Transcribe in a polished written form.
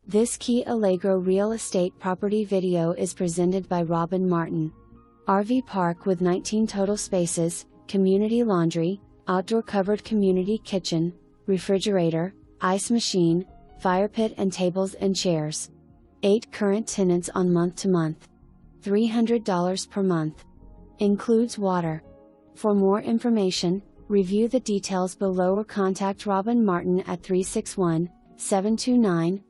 This Key Allegro Real Estate property video is presented by Robin Martin. RV park with 19 total spaces, community laundry, outdoor covered community kitchen, refrigerator, ice machine, fire pit and tables and chairs. 8 current tenants on month-to-month. $300 per month. Includes water. For more information, review the details below or contact Robin Martin at 361-729-3691.